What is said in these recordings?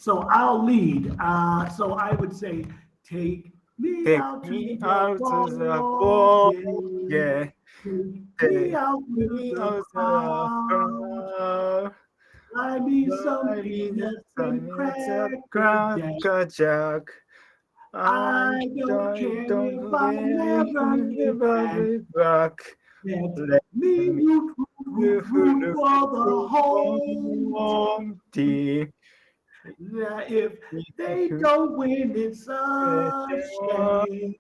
So I'll lead. So I would say, take me Take out to me the out to the ball ball, game. yeah. Take me Take out with me the out the crowd. crowd. Buy me some Buy me the peanuts and science of cracker jack. Cracker Jack. I don't I care don't if I care if never you get never back. be back. Let Let me me root, root, root, root root for the for home home team. now, if they don't win, it's a shame.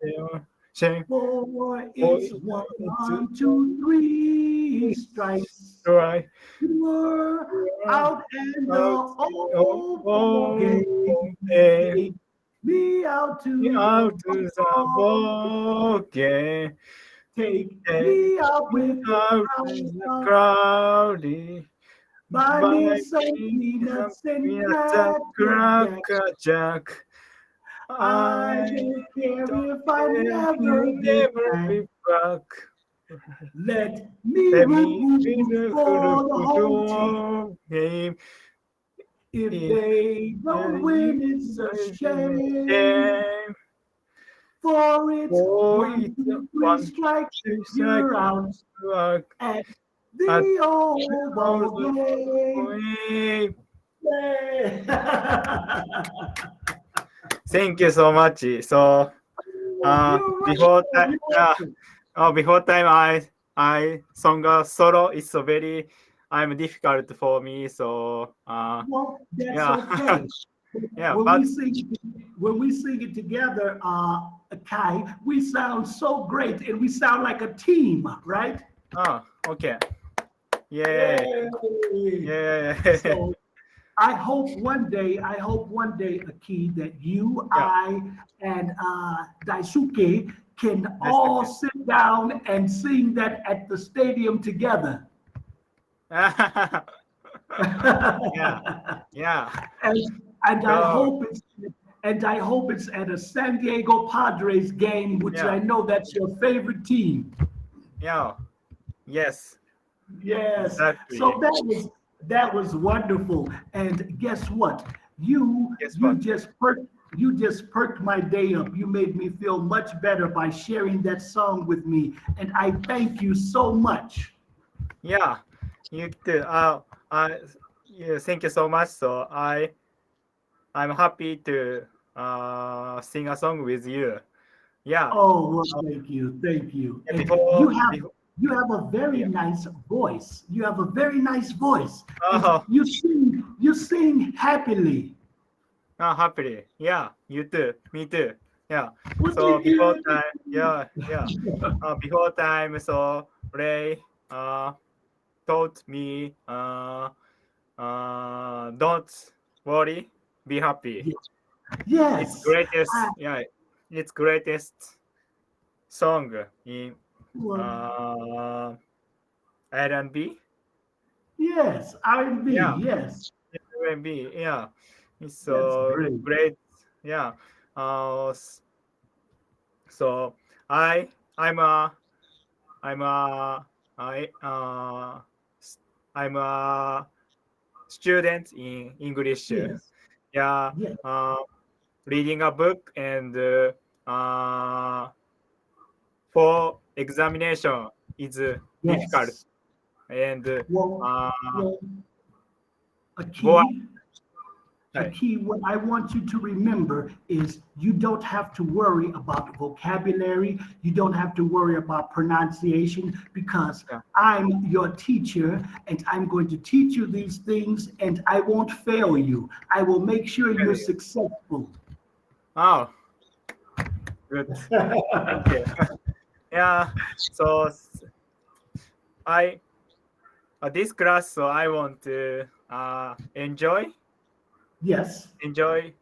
Shame For for it's one, to two, three strikes. try You're out and the out old ball of game. game. Take me out to Out the to the ball. ball game. Take Take me out me with the out to the crowd. crowd. Buy me Buy some me some peanuts and peanuts and cracker jack. Cracker Jack. I I don't care don't if I care if never you get never back. be back. Let me Let root, me root, be root the for the whole team. football game. If If they don't you win, it's a in a shame. game, For it's oh, one, it's two, three one strikes, just like you're out work at at the old all ball the game. way. Yay. Thank you so much. So, You're before welcome. that, You're welcome. before time I sung a solo. It's so very I'm difficult for me. So, Well, that's yeah, okay. yeah, When but we sing, when we sing it together, Kai, we sound so great and we sound like a team, right? okay, yeah, Yay! yeah, So I hope one day, Aki, that you, yeah. I, and Daisuke can That's all okay. sit down and sing that at the stadium together. Yeah, yeah. and and I So, hope it's and I hope it's at a San Diego Padres game, which yeah, I know that's your favorite team. yeah, yes, Yes. So exactly. that was wonderful. And guess what? You Guess you what? just perked you just perked my day up. You made me feel much better by sharing that song with me. And I thank you so much. Yeah, you too. Yeah, thank you so much. So I'm happy to sing a song with you. Yeah. Oh, well, Uh, thank you. Thank you. yeah, And before you have a very yeah. nice voice. You have a very nice voice. And Oh, you sing happily. happily. Yeah, you too. Me too. Yeah. Well, So thank before you. time, yeah, yeah. Before time, so Ray taught me don't worry, be happy. Yes. It's Yes. greatest, I, yeah, it's greatest song in well, uh R&B. yes. R&B. Yeah, Yes. R&B. Yeah, it's That's so great. great. Yeah. Uh, s- so I I'm a I'm a I s- I'm a student in English. Yes. Yeah. Yes. Reading a book and for examination is difficult Yes. and Well, uh, well, a go on. key a Hey, key, what I want you to remember is you don't have to worry about vocabulary. You don't have to worry about pronunciation because yeah. I'm your teacher and I'm going to teach you these things and I won't fail you. I will make sure you're Really? successful. Oh, good. Thank you. Yeah. So I this class, so I want to Yes, enjoy.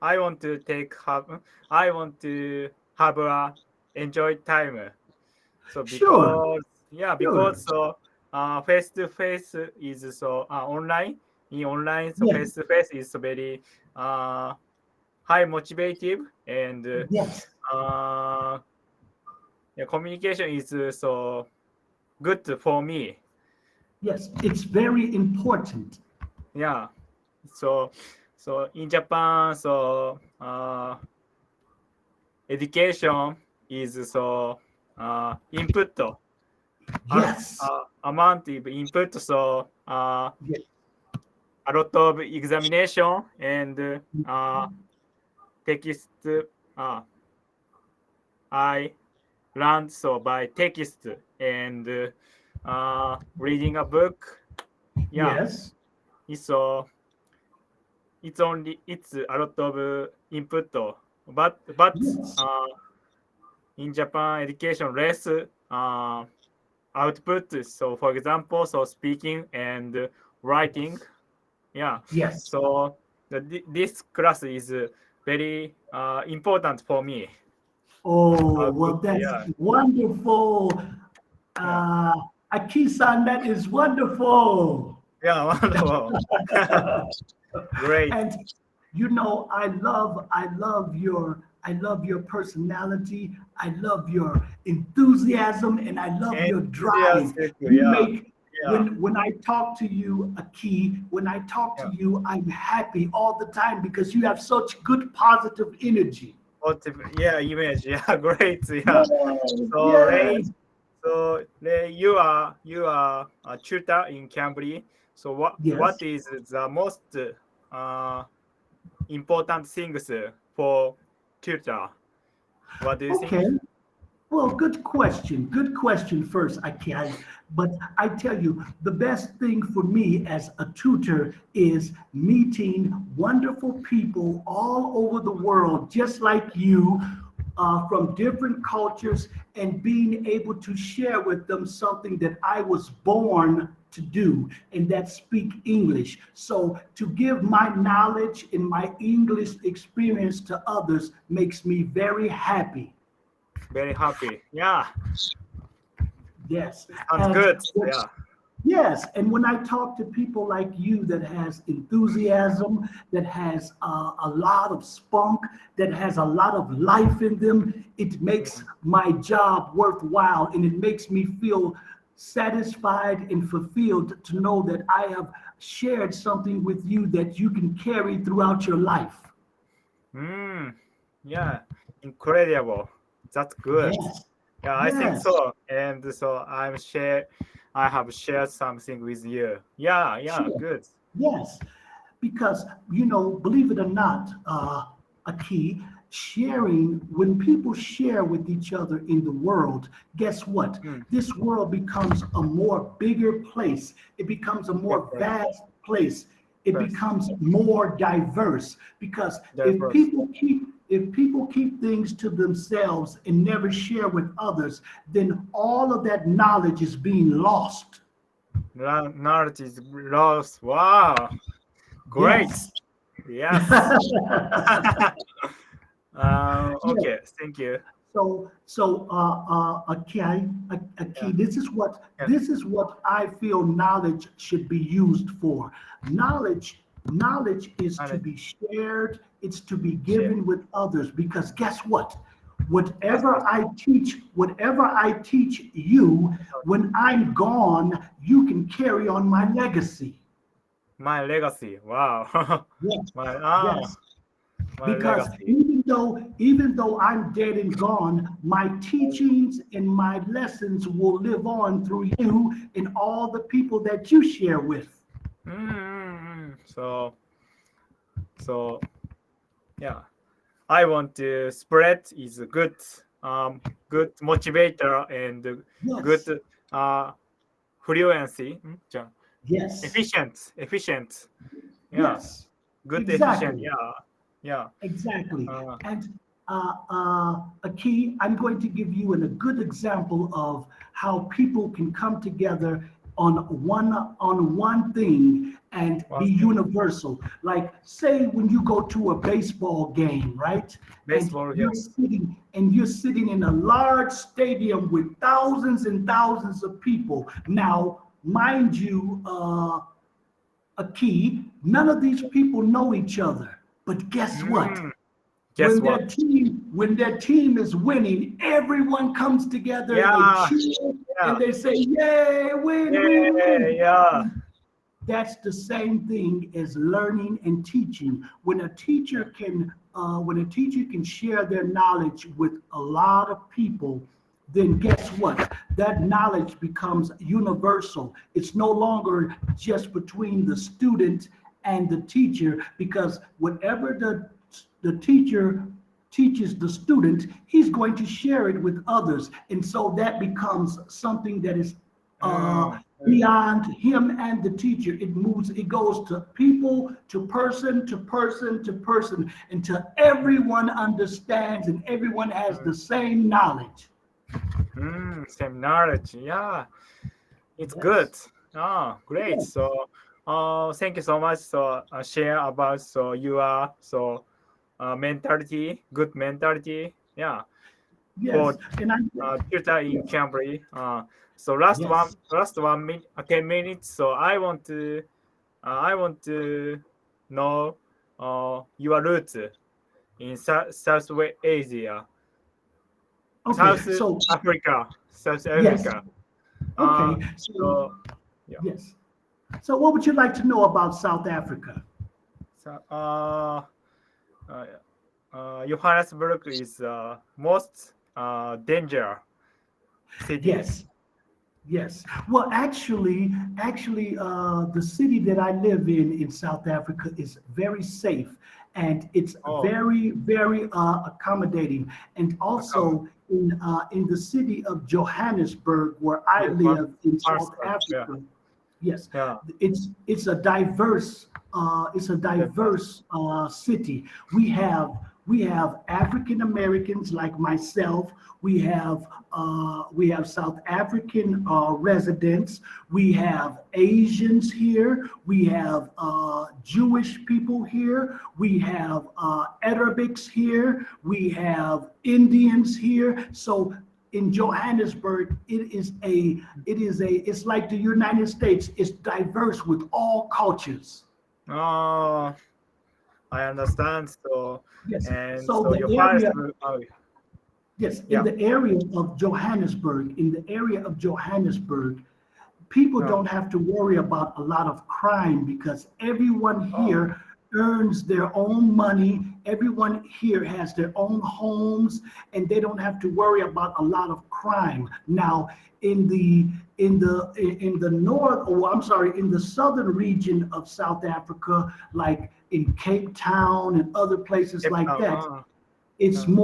I want to take have. I want to have a enjoy time. So sure, because sure. so face to face is so online in online so Yes, face to face is very high motivative and yes, uh, yeah, communication is so good for me. yes. It's very important. Yeah. So so in Japan, so education is so input, Yes. amount of input, so Yes. a lot of examination and text. I learned so by text and reading a book. Yeah, Yes. so it's a lot of input, but Yes. in Japan education less output. So for example, so speaking and writing. Yeah. Yes. So this class is very important for me. Oh, well, that's Yeah. wonderful. Yeah. Uh, Aki-san, that is wonderful. Yeah. Wonderful. Great. And I love your personality. I love your enthusiasm, and I love your drive. Enthusiastic. You Yeah. make Yeah. when I talk to you, Aki, when I talk to Yeah. you, I'm happy all the time because you have such good positive energy. Positive. Yeah. Image. Yeah. Great. Yeah. Yes, So Ray. yes, So Ray, you are a tutor in Cambridge. So what yes. is the most uh, important things for tutor? What do you think? Okay. Well, good question. Good question first. But I tell you, the best thing for me as a tutor is meeting wonderful people all over the world, just like you, from different cultures, and being able to share with them something that I was born to do, and that speak English. So to give my knowledge and my English experience to others makes me very happy. Very happy. Yeah. Yes. Sounds And good. Yeah. yes, and when I talk to people like you that has enthusiasm, that has a lot of spunk, that has a lot of life in them, it makes Mhm. my job worthwhile, and it makes me feel satisfied and fulfilled to know that I have shared something with you that you can carry throughout your life. Mm, yeah, incredible. That's good. Yes. Yeah, I think Yes. so. And so I have shared something with you. Yeah, yeah, Sure. good. Yes, because believe it or not, a key sharing when people share with each other in the world. Guess what? Mm, This world becomes a more bigger place. It becomes a good more place. vast place. It First, becomes more diverse because diverse. if people keep things to themselves and never share with others, then all of that knowledge is being lost. Knowledge is lost. Wow, great. Yes. Yes. Yeah. Okay, thank you. Aki, Yeah, yeah. this is what I feel knowledge should be used for. Knowledge is to Knowledge be shared. It's to be share. given with others because guess what? Yes, yes. Whatever I teach you, when I'm gone, you can carry on my legacy. My legacy. Wow. Yes, my yes. my Because legacy. even though I'm dead and gone, my teachings and my lessons will live on through you and all the people that you share with. So yeah, I want to spread is a good motivator and Yes, good uh fluency. じゃあ yes, efficient. Yeah, yes, good efficient. exactly, Yeah, yeah. exactly. Uh, And a key, I'm going to give you a good example of how people can come together on one thing and one be thing. universal. Like say when you go to a baseball game, right? And Baseball game. you're sitting in a large stadium with thousands and thousands of people. Now, mind you, a key, none of these people know each other. But guess what? Mm, guess what? When their team is winning, everyone comes together and they Yeah, cheer yeah, and they say, "Yay, win, win, yeah, win!" yeah. that's the same thing as learning and teaching. When a teacher can share their knowledge with a lot of people, then guess what? That knowledge becomes universal. It's no longer just between the student and the teacher, because whatever the teacher teaches the student, he's going to share it with others. And so that becomes something that is beyond him and the teacher. It goes to people, to person, to person, to person, until everyone understands and everyone has the same knowledge. Same knowledge. Yeah, it's Yes. good. Oh, great. Yes. So, thank you so much. So, share about your mentality, good mentality. Yeah, Yes. for And I tutor in yes. Cambridge. So Yes. last 1 minute, 10 minutes. So I want to know your roots in South Asia, Okay. South So Africa, South yes. Africa. Okay. So So yeah. yes. So what would you like to know about South Africa? So Johannesburg is most danger city. Yes. Yes. Well, the city that I live in South Africa is very safe, and it's Oh, very accommodating. And come also in the city of Johannesburg, where I live in South Johannesburg. Yeah, Africa, yes, yeah. it's a diverse Denver. city. We have African Americans like myself. We have South African residents. We have Asians here. We have Jewish people here. We have Arabics here. We have Indians here. So in Johannesburg, it's like the United States. It's diverse with all cultures. Oh, I understand. So Yes. and So so the area, Johannesburg. Oh, yes, yeah. in the area of Johannesburg, people Oh, don't have to worry about a lot of crime because everyone oh, here earns their own money. Everyone here has their own homes, and they don't have to worry about a lot of crime. Now, in the north, or I'm sorry, in the southern region of South Africa, like in Cape Town and other places Cape like Town. that, Oh, it's yeah.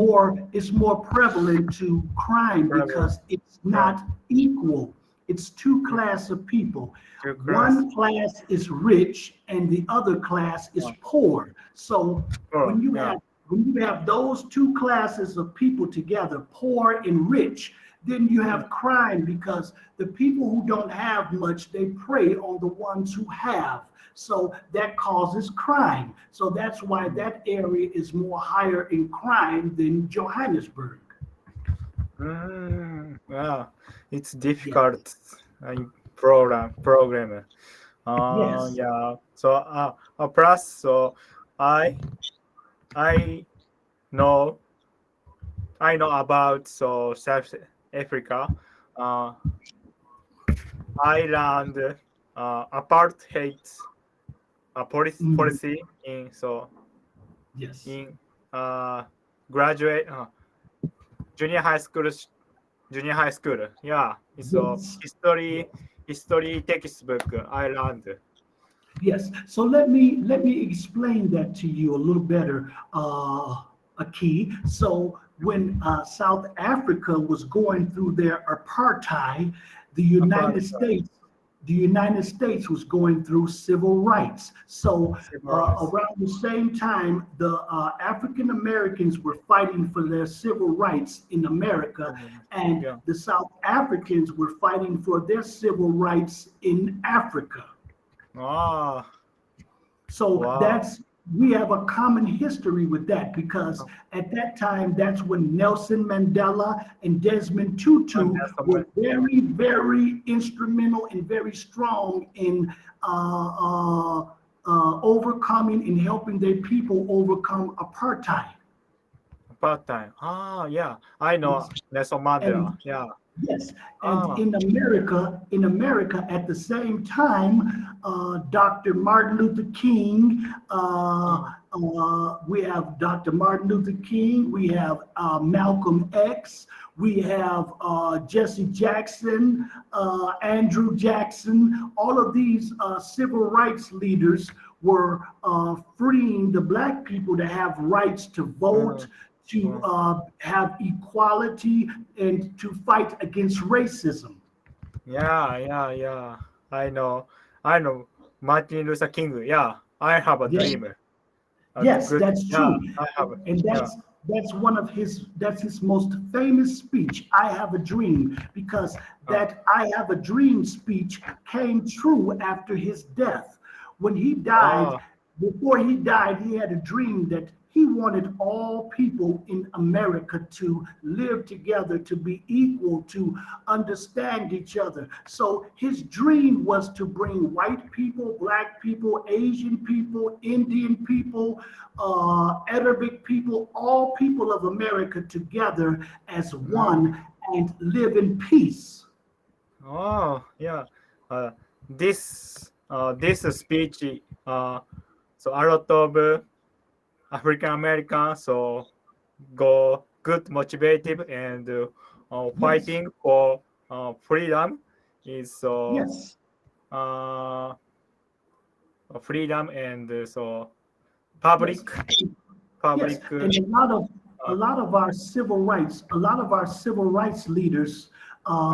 more prevalent to crime Travel. because it's Yeah. not equal. It's two class of people. Two class. One class is rich and the other class is Oh, poor. So oh, when you yeah. have when you have those two classes of people together, poor and rich, then you Mm. have crime because the people who don't have much, they prey on the ones who have. So that causes crime. So that's why that area is more higher in crime than Johannesburg. Yeah. It's Yes. difficult program. Yes. Yeah. So plus I I know I know about South Africa. Uh, Ireland apartheid Mhm. policy in Yes. in graduate junior high school junior high school. Yeah, it's a Yes. history textbook Ireland. Yes. So let me explain that to you a little better, a key. So when South Africa was going through their apartheid, the United Apartheid States the United States was going through civil rights. So civil rights. around the same time, the African Americans were fighting for their civil rights in America, and Yeah. the South Africans were fighting for their civil rights in Africa. Ah, So wow. we have a common history with that because at that time, that's when Nelson Mandela and Desmond And Tutu that's were yeah. very instrumental and very strong in uh, uh, overcoming and helping their people overcome apartheid. Part time. Ah, yeah. I know Yes. Nelson And Mandela. Yeah. Yes, and Ah, in America, at the same time, Dr. Martin Luther King. ah, We have Dr. Martin Luther King. We have Malcolm X. We have Jesse Jackson, Andrew Jackson. All of these civil rights leaders were freeing the black people to have rights to vote, mm, to mm. have equality, and to fight against racism. Yeah, yeah, yeah. I know. I know. Martin Luther King. Yeah, I have a Yes, dream. A yes, good. that's Yeah, true, I have. and Yeah. that's one of his most famous speech. I have a dream, because Uh, that I have a dream speech came true after his death. When he died, oh, before he died, he had a dream that he wanted all people in America to live together, to be equal, to understand each other. So his dream was to bring white people, black people, Asian people, Indian people, Arabic people, all people of America together as mm, one and live in peace. oh, yeah. Uh, this speech. So a lot of African Americans go good, motivated, and Yes, fighting for freedom is yes, uh, freedom and yes. public Yes, public and a uh, lot of our civil rights, a lot of our civil rights leaders,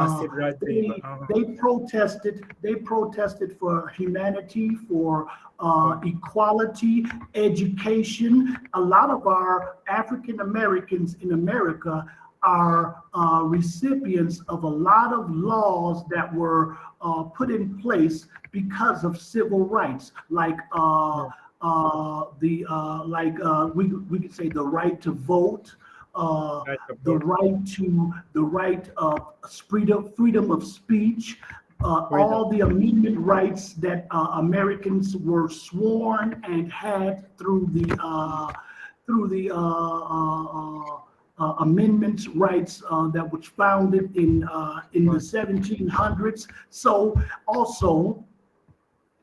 civil rights leader. they protested for humanity, for Uh, equality, education. A lot of our African Americans in America are recipients of a lot of laws that were put in place because of civil rights, like yeah, the we could say the right to vote, uh, right about the right of freedom of speech, freedom. all the amendment rights that Americans were sworn and had through the amendments rights that was founded in the Uh, 1700s. So also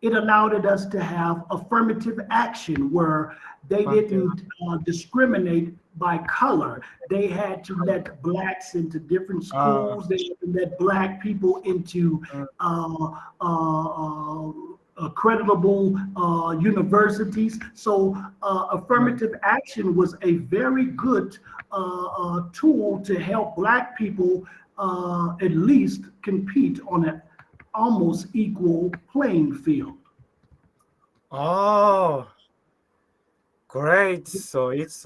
it allowed us to have affirmative action where they until didn't discriminate by color. They had to let blacks into different uh, schools. They had to let black people into uh, uh, creditable universities. So uh, affirmative action was a very good tool to help black people at least compete on an almost equal playing field. oh, great. So it's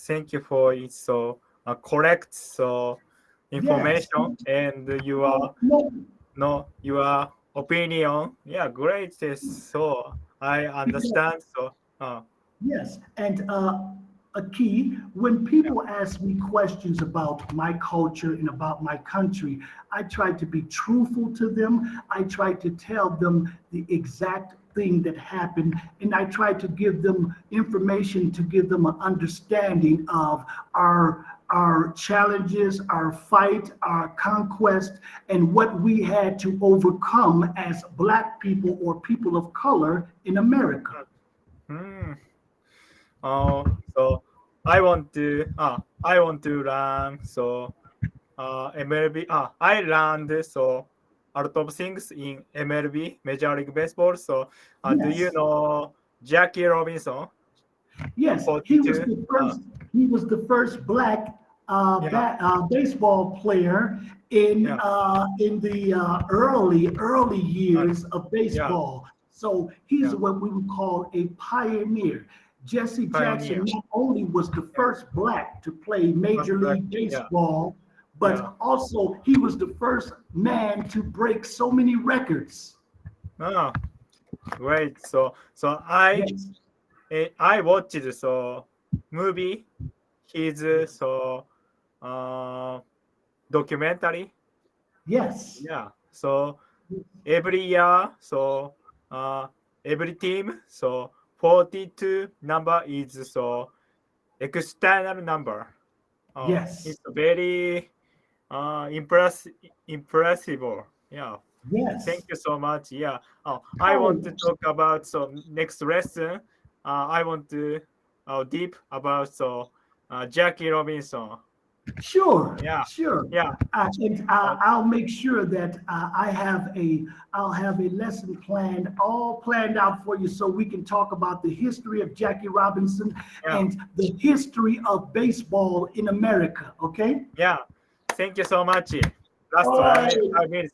thank you for it's correct Yes. information and your No, no, no your opinion. Yeah, great. So I because understand. So yes, and a key when yeah. people ask me questions about my culture and about my country, I try to be truthful to them. I try to tell them the exact thing that happened, and I try to give them information to give them an understanding of our challenges, our fight, our conquest, and what we had to overcome as Black people or people of color in America. Hmm. So I want to learn MLB. I learned a lot of things in MLB, Major League Baseball. So do you Yes, know Jackie Robinson, yes, 42? He was the first black Yeah, baseball player yeah, in the early uh, years of yeah, baseball. So he's yeah, what we would call a pioneer. Jesse pioneer. Jackson not only was the Yeah, first black to play first Major black. League Yeah, Baseball, yeah. but also he was the first man to break so many records. Ah, great. So Yes, I watched movie. His yes, uh documentary. yes, Yeah. So every year, uh every team, 42 number is external number. yes, It's very impressive. Yeah. Yes. Thank you so much. Yeah. I want to talk about next lesson. I want to deep about Jackie Robinson. Sure, Yeah. sure. Yeah. And I'll make sure that I'll have a lesson plan all planned out for you so we can talk about the history of Jackie Robinson Yeah. and the history of baseball in America. Okay. Yeah. Thank you so much. Last All one. right. I mean,